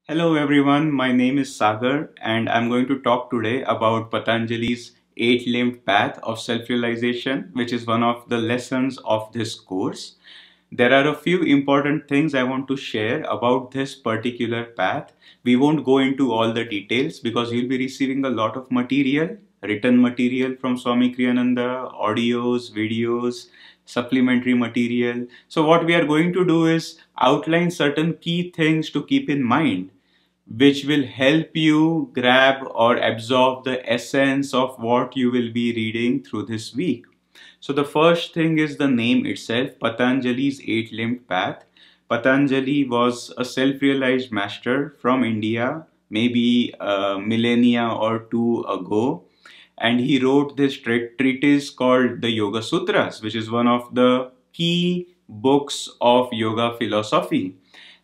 Hello everyone, my name is Sagar and I'm going to talk today about Patanjali's eight-limbed path of self-realization, which is one of the lessons of this course. There are a few important things I want to share about this particular path. We won't go into all the details because you'll be receiving a lot of material, written material from Swami Kriyananda, audios, videos, supplementary material. So what we are going to do is outline certain key things to keep in mind which will help you grab or absorb the essence of what you will be reading through this week. So the first thing is the name itself, Patanjali's eight-limbed path. Patanjali was a self-realized master from India, maybe a millennia or two ago, and he wrote this treatise called the Yoga Sutras, which is one of the key books of yoga philosophy.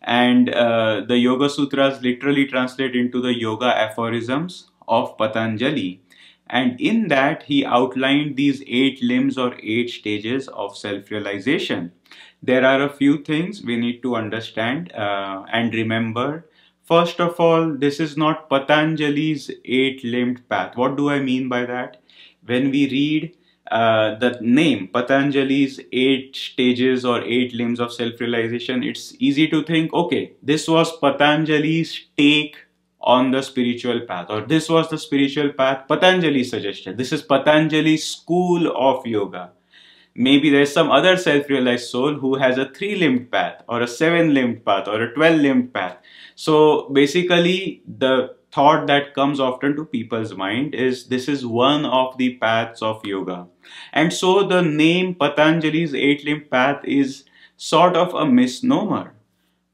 And the Yoga Sutras literally translate into the yoga aphorisms of Patanjali. And in that, he outlined these eight limbs or eight stages of self realization. There are a few things we need to understand and remember. First of all, this is not Patanjali's eight-limbed path. What do I mean by that? When we read the name Patanjali's eight stages or eight limbs of self-realization, it's easy to think, okay, this was Patanjali's take on the spiritual path, or this was the spiritual path Patanjali suggested. This is Patanjali's school of yoga. Maybe there's some other self-realized soul who has a three-limbed path or a seven-limbed path or a 12-limbed path. So basically the thought that comes often to people's mind is this is one of the paths of yoga. And so the name Patanjali's eight-limbed path is sort of a misnomer.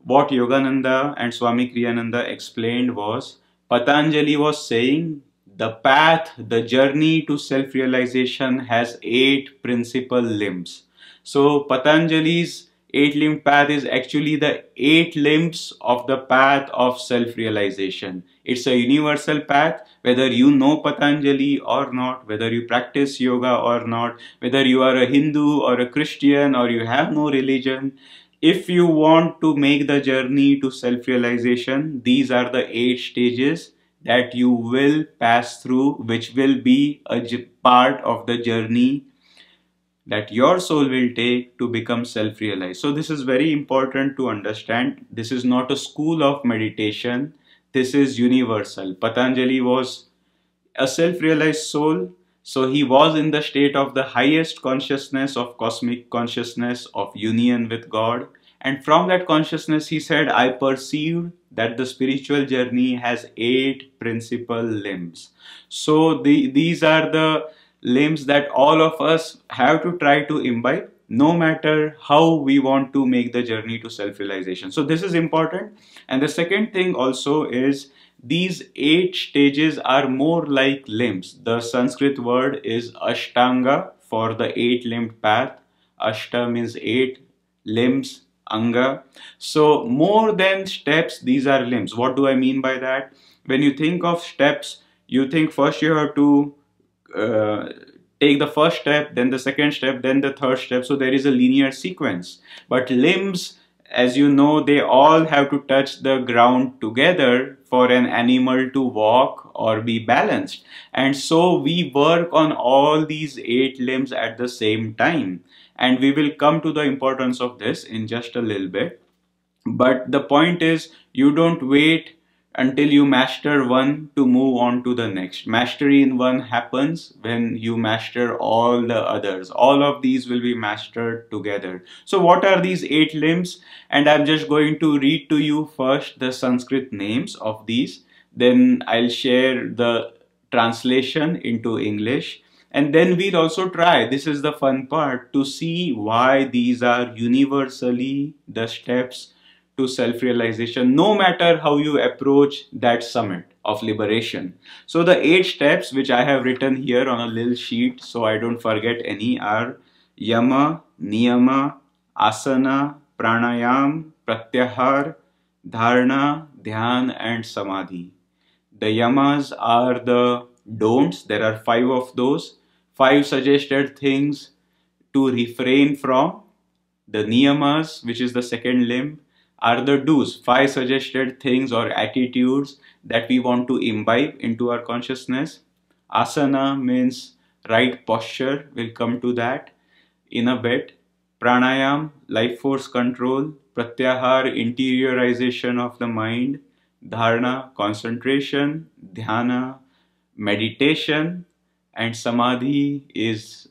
What Yogananda and Swami Kriyananda explained was Patanjali was saying the path, the journey to self-realization has eight principal limbs. So Patanjali's eight-limbed path is actually the eight limbs of the path of self-realization. It's a universal path, whether you know Patanjali or not, whether you practice yoga or not, whether you are a Hindu or a Christian or you have no religion. If you want to make the journey to self-realization, these are the eight stages that you will pass through, which will be a part of the journey that your soul will take to become self-realized. So this is very important to understand. This is not a school of meditation. This is universal. Patanjali was a self-realized soul. So he was in the state of the highest consciousness, of cosmic consciousness, of union with God. And from that consciousness, he said, I perceived that the spiritual journey has eight principal limbs. So these are the limbs that all of us have to try to imbibe, no matter how we want to make the journey to self-realization. So this is important. And the second thing also is these eight stages are more like limbs. The Sanskrit word is Ashtanga for the eight-limbed path. Ashta means eight, limbs, Anga. So more than steps, these are limbs. What do I mean by that? When you think of steps, you think first you have to take the first step, then the second step, then the third step. So there is a linear sequence. But limbs, as you know, they all have to touch the ground together for an animal to walk or be balanced. And so we work on all these eight limbs at the same time. And we will come to the importance of this in just a little bit. But the point is, you don't wait until you master one to move on to the next. Mastery in one happens when you master all the others. All of these will be mastered together. So what are these eight limbs? And I'm just going to read to you first the Sanskrit names of these. Then I'll share the translation into English. And then we'll also try, this is the fun part, to see why these are universally the steps to self-realization, no matter how you approach that summit of liberation. So the eight steps which I have written here on a little sheet so I don't forget any are Yama, Niyama, Asana, Pranayam, Pratyahar, Dharana, Dhyan and Samadhi. The Yamas are the don'ts. There are five of those. Five suggested things to refrain from. The Niyamas, which is the second limb, are the do's, 5 suggested things or attitudes that we want to imbibe into our consciousness. Asana means right posture, we'll come to that in a bit. Pranayam, life force control. Pratyahar, interiorization of the mind. Dharana, concentration. Dhyana, meditation. And Samadhi is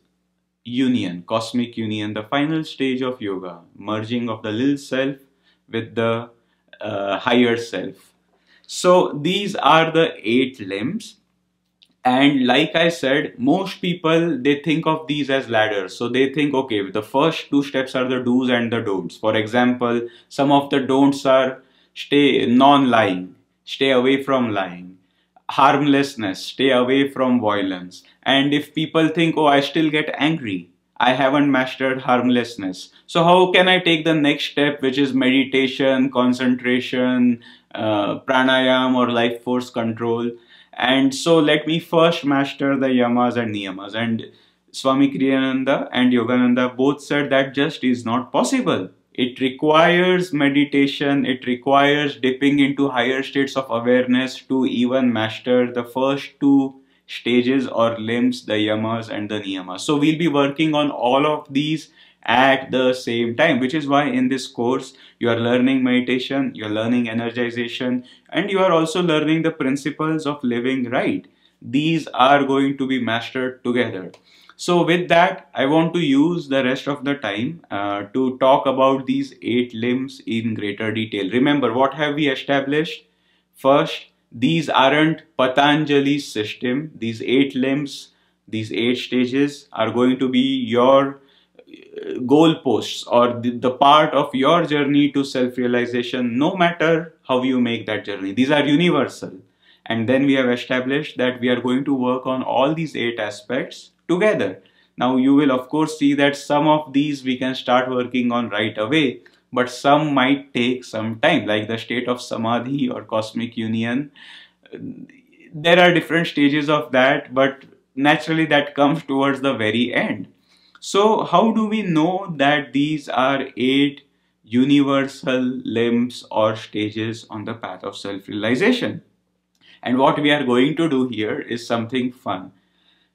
union, cosmic union, the final stage of yoga, merging of the little self with the higher self. So these are the 8 limbs. And like I said, most people, they think of these as ladders. So they think, okay, the first 2 steps are the do's and the don'ts. For example, some of the don'ts are stay non-lying, stay away from lying, harmlessness, stay away from violence. And if people think, oh, I still get angry, I haven't mastered harmlessness, so how can I take the next step, which is meditation, concentration, pranayam, or life force control? And so let me first master the yamas and niyamas. And Swami Kriyananda and Yogananda both said that just is not possible. It requires meditation, it requires dipping into higher states of awareness to even master the first 2 stages or limbs, the yamas and the niyamas. So we'll be working on all of these at the same time, which is why in this course you are learning meditation, you are learning energization, and you are also learning the principles of living right. These are going to be mastered together. So with that, I want to use the rest of the time to talk about these 8 limbs in greater detail. Remember, what have we established? First, these aren't Patanjali's system. These 8 limbs, these 8 stages are going to be your goalposts or the part of your journey to self-realization, no matter how you make that journey. These are universal. And then we have established that we are going to work on all these 8 aspects together. Now you will of course see that some of these we can start working on right away, but some might take some time, like the state of samadhi or cosmic union. There are different stages of that, but naturally that comes towards the very end. So how do we know that these are 8 universal limbs or stages on the path of self-realization? And what we are going to do here is something fun.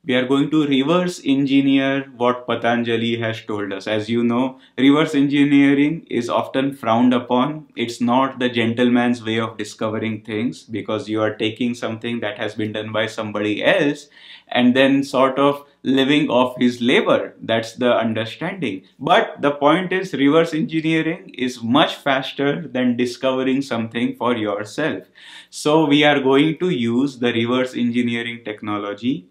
We are going to reverse engineer what Patanjali has told us. As you know, reverse engineering is often frowned upon. It's not the gentleman's way of discovering things, because you are taking something that has been done by somebody else and then sort of living off his labor. That's the understanding. But the point is, reverse engineering is much faster than discovering something for yourself. So we are going to use the reverse engineering technology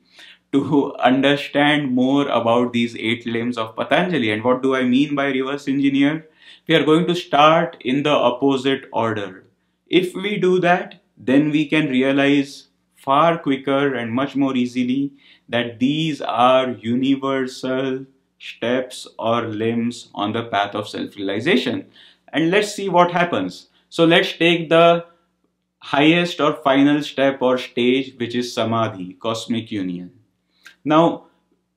to understand more about these 8 limbs of Patanjali. And what do I mean by reverse engineer? We are going to start in the opposite order. If we do that, then we can realize far quicker and much more easily that these are universal steps or limbs on the path of self-realization. And let's see what happens. So let's take the highest or final step or stage, which is samadhi, cosmic union. Now,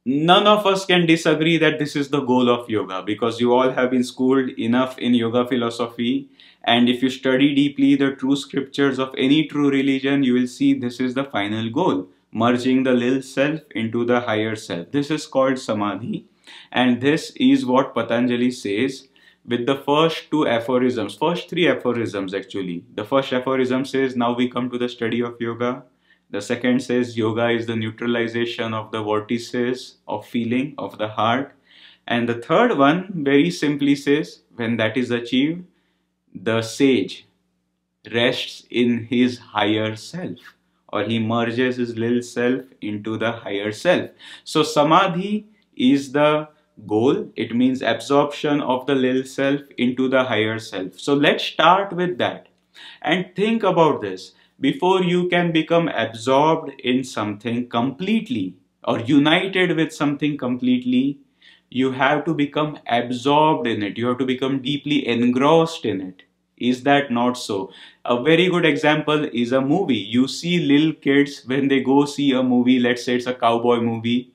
none of us can disagree that this is the goal of yoga, because you all have been schooled enough in yoga philosophy. And if you study deeply the true scriptures of any true religion, you will see this is the final goal, merging the little self into the higher self. This is called samadhi. And this is what Patanjali says with the first 2 aphorisms, first 3 aphorisms actually. The first aphorism says, now we come to the study of yoga. The second says yoga is the neutralization of the vortices of feeling of the heart. And the third one very simply says, when that is achieved, the sage rests in his higher self, or he merges his little self into the higher self. So samadhi is the goal. It means absorption of the little self into the higher self. So let's start with that and think about this. Before you can become absorbed in something completely or united with something completely, you have to become absorbed in it. You have to become deeply engrossed in it. Is that not so? A very good example is a movie. You see little kids when they go see a movie, let's say it's a cowboy movie,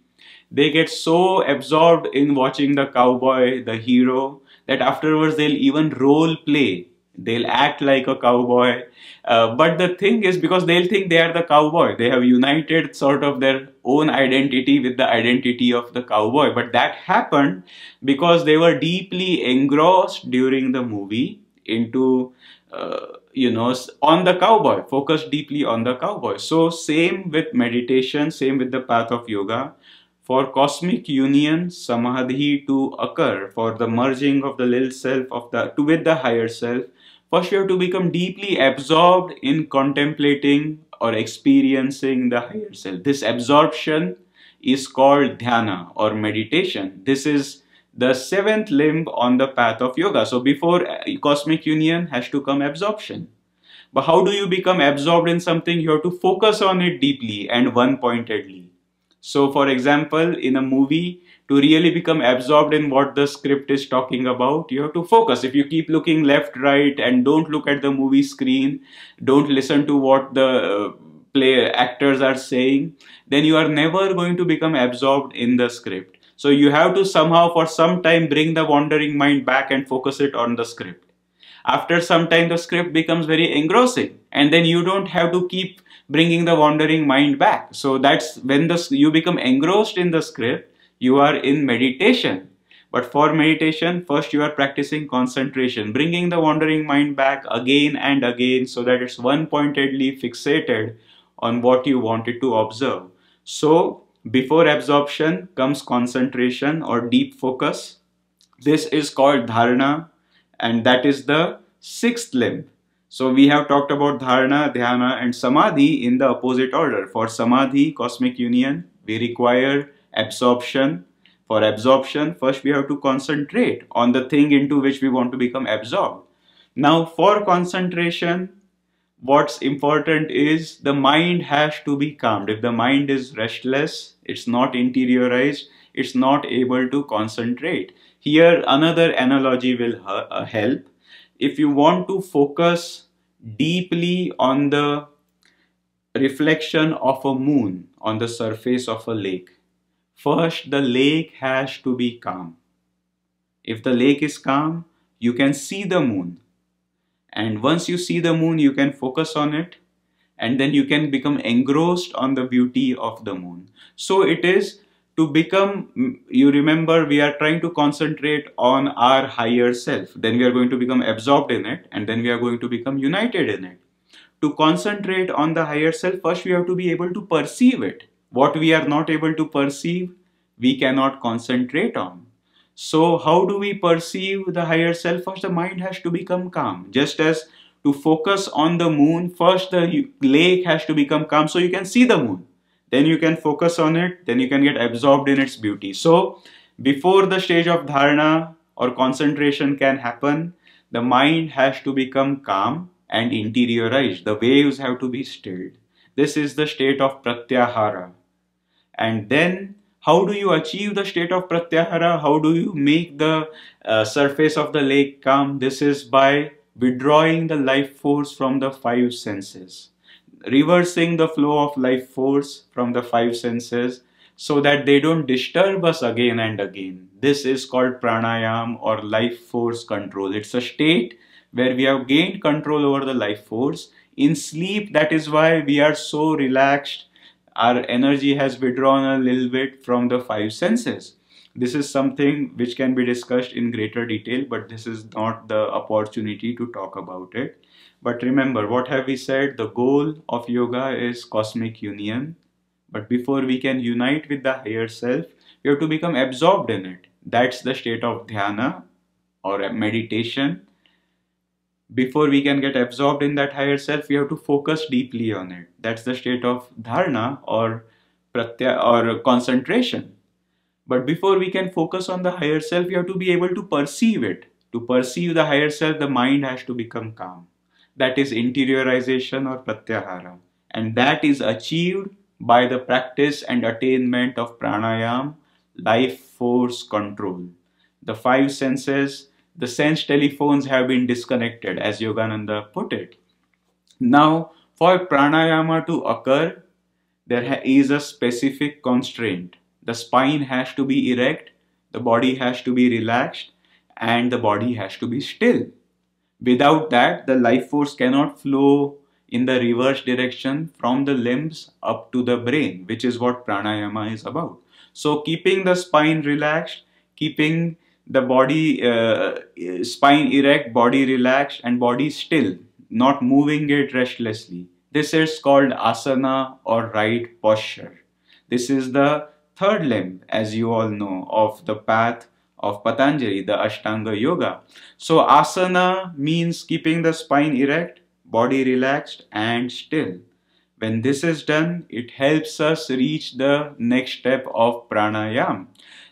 they get so absorbed in watching the cowboy, the hero, that afterwards they'll even role play They'll act like a cowboy. But the thing is, because they'll think they are the cowboy, they have united sort of their own identity with the identity of the cowboy. But that happened because they were deeply engrossed during the movie into, on the cowboy, focused deeply on the cowboy. So, same with meditation, same with the path of yoga. For cosmic union, samadhi to occur, for the merging of the little self of the to with the higher self, first you have to become deeply absorbed in contemplating or experiencing the higher self. This absorption is called dhyana or meditation. This is the seventh limb on the path of yoga. So before cosmic union has to come absorption. But how do you become absorbed in something? You have to focus on it deeply and one pointedly. So, for example, in a movie, to really become absorbed in what the script is talking about, you have to focus. If you keep looking left, right, and don't look at the movie screen, don't listen to what the play actors are saying, then you are never going to become absorbed in the script. So, you have to somehow, for some time, bring the wandering mind back and focus it on the script. After some time, the script becomes very engrossing, and then you don't have to keep bringing the wandering mind back. So that's when you become engrossed in the script, you are in meditation. But for meditation, first you are practicing concentration, bringing the wandering mind back again and again so that it's one pointedly fixated on what you wanted to observe. So before absorption comes concentration or deep focus. This is called dharana, and that is the sixth limb. So we have talked about dharana, dhyana and samadhi in the opposite order. For samadhi, cosmic union, we require absorption. For absorption, first we have to concentrate on the thing into which we want to become absorbed. Now for concentration, what's important is the mind has to be calmed. If the mind is restless, it's not interiorized, it's not able to concentrate. Here another analogy will help. If you want to focus deeply on the reflection of a moon on the surface of a lake, first the lake has to be calm. If the lake is calm, you can see the moon. And once you see the moon, you can focus on it, and then you can become engrossed on the beauty of the moon. So it is to become, you remember, we are trying to concentrate on our higher self. Then we are going to become absorbed in it, and then we are going to become united in it. To concentrate on the higher self, first we have to be able to perceive it. What we are not able to perceive, we cannot concentrate on. So how do we perceive the higher self? First, the mind has to become calm. Just as to focus on the moon, first the lake has to become calm so you can see the moon. Then you can focus on it, then you can get absorbed in its beauty. So before the stage of dharana or concentration can happen, the mind has to become calm and interiorized. The waves have to be stilled. This is the state of pratyahara. And then how do you achieve the state of pratyahara? How do you make the surface of the lake calm? This is by withdrawing the life force from the five senses, reversing the flow of life force from the five senses so that they don't disturb us again and again. This is called pranayam or life force control. It's a state where we have gained control over the life force. In sleep, that is why we are so relaxed. Our energy has withdrawn a little bit from the five senses. This is something which can be discussed in greater detail, but this is not the opportunity to talk about it. But remember, what have we said? The goal of yoga is cosmic union. But before we can unite with the higher self, we have to become absorbed in it. That's the state of dhyana or meditation. Before we can get absorbed in that higher self, we have to focus deeply on it. That's the state of dharana or concentration. But before we can focus on the higher self, we have to be able to perceive it. To perceive the higher self, the mind has to become calm. That is interiorization or pratyahara. And that is achieved by the practice and attainment of pranayam, life force control. The five senses, the sense telephones have been disconnected, as Yogananda put it. Now, for pranayama to occur, there is a specific constraint. The spine has to be erect, the body has to be relaxed, and the body has to be still. Without that, the life force cannot flow in the reverse direction from the limbs up to the brain, which is what pranayama is about. So keeping the spine relaxed, keeping the body spine erect, body relaxed, and body still, not moving it restlessly. This is called asana or right posture. This is the third limb, as you all know, of the path of Patanjali, the Ashtanga Yoga. So asana means keeping the spine erect, body relaxed and still. When this is done, it helps us reach the next step of pranayam.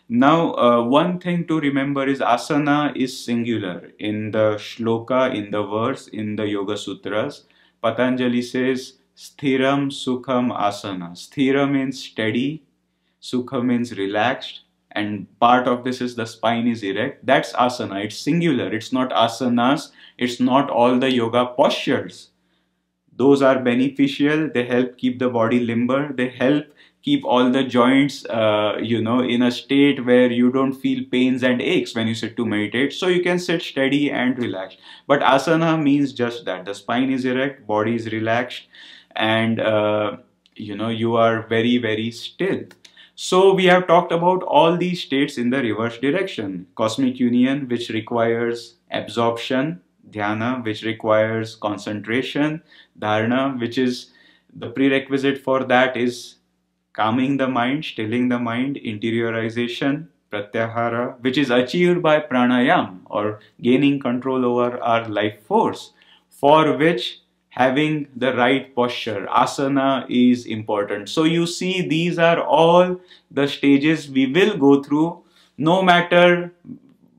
Now, one thing to remember is asana is singular. In the shloka, in the verse, in the Yoga Sutras, Patanjali says, Sthiram Sukham Asana. Sthira means steady, Sukha means relaxed, and part of this is the spine is erect. That's asana. It's singular. It's not asanas. It's not all the yoga postures. Those are beneficial. They help keep the body limber. They help keep all the joints, in a state where you don't feel pains and aches when you sit to meditate. So you can sit steady and relaxed. But asana means just that. The spine is erect, body is relaxed, and you are very, very still. So we have talked about all these states in the reverse direction. Cosmic union, which requires absorption; dhyana, which requires concentration; dharana, which is the prerequisite for that is calming the mind, stilling the mind; interiorization, pratyahara, which is achieved by pranayam or gaining control over our life force, for which having the right posture, asana, is important. So you see, these are all the stages we will go through, no matter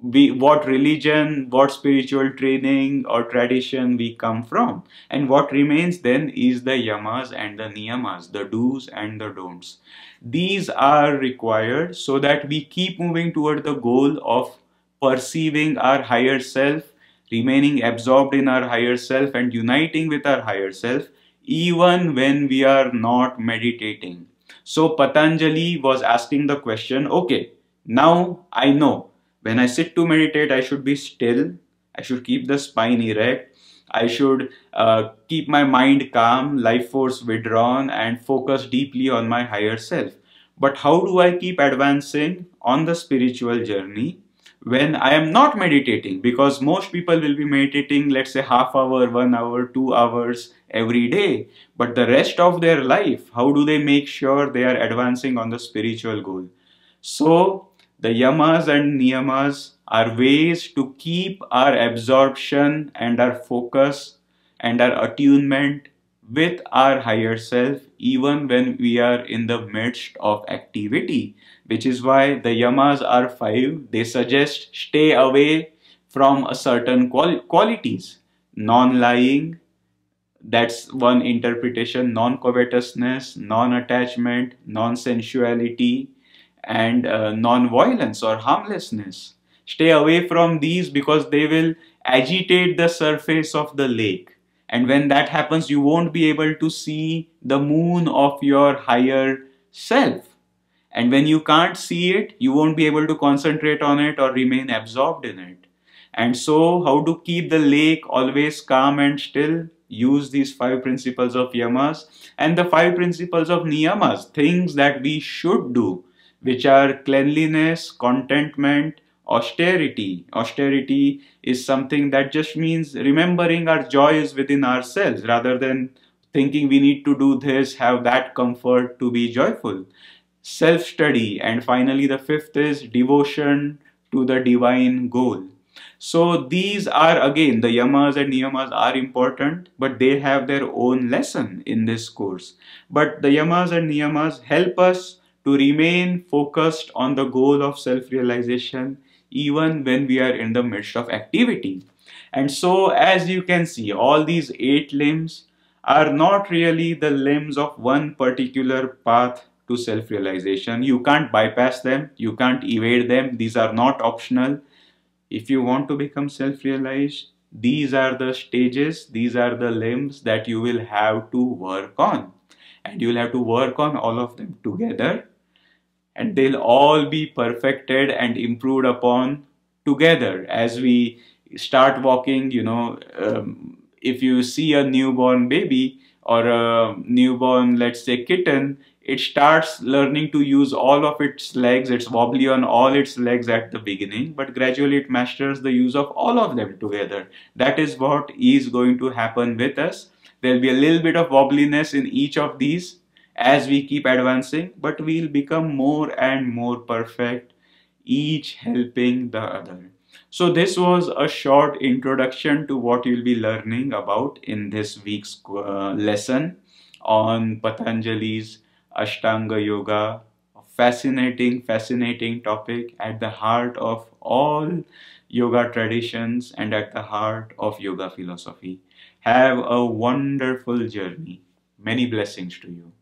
what religion, what spiritual training or tradition we come from. And what remains then is the yamas and the niyamas, the do's and the don'ts. These are required so that we keep moving toward the goal of perceiving our higher self, remaining absorbed in our higher self and uniting with our higher self, even when we are not meditating. So Patanjali was asking the question, okay, now I know when I sit to meditate, I should be still, I should keep the spine erect, I should keep my mind calm, life force withdrawn, and focus deeply on my higher self. But how do I keep advancing on the spiritual journey when I am not meditating? Because most people will be meditating, let's say, half hour, 1 hour, 2 hours every day. But the rest of their life, how do they make sure they are advancing on the spiritual goal? So, the yamas and niyamas are ways to keep our absorption and our focus and our attunement with our higher self even when we are in the midst of activity, which is why the yamas are five. They suggest stay away from a certain qualities. Non-lying, that's one interpretation. Non-covetousness, non-attachment, non-sensuality, and non-violence or harmlessness. Stay away from these because they will agitate the surface of the lake. And when that happens, you won't be able to see the moon of your higher self. And when you can't see it, you won't be able to concentrate on it or remain absorbed in it. And so, how to keep the lake always calm and still? Use these five principles of yamas and the five principles of niyamas, things that we should do, which are cleanliness, contentment, austerity. Austerity is something that just means remembering our joy is within ourselves rather than thinking we need to do this, have that comfort to be joyful. Self-study, and finally the fifth is devotion to the divine goal. So these are, again, the yamas and niyamas are important, but they have their own lesson in this course. But the yamas and niyamas help us to remain focused on the goal of self-realization even when we are in the midst of activity. And so, as you can see, all these 8 limbs are not really the limbs of one particular path to self-realization. You can't bypass them, you can't evade them, these are not optional. If you want to become self-realized, these are the stages, these are the limbs that you will have to work on. And you will have to work on all of them together, and they'll all be perfected and improved upon together as we start walking, if you see a newborn baby or a newborn, let's say, kitten, it starts learning to use all of its legs. It's wobbly on all its legs at the beginning, but gradually it masters the use of all of them together. That is what is going to happen with us. There'll be a little bit of wobbliness in each of these as we keep advancing, but we'll become more and more perfect, each helping the other. So this was a short introduction to what you'll be learning about in this week's lesson on Patanjali's Ashtanga Yoga. Fascinating, fascinating topic at the heart of all yoga traditions and at the heart of yoga philosophy. Have a wonderful journey. Many blessings to you.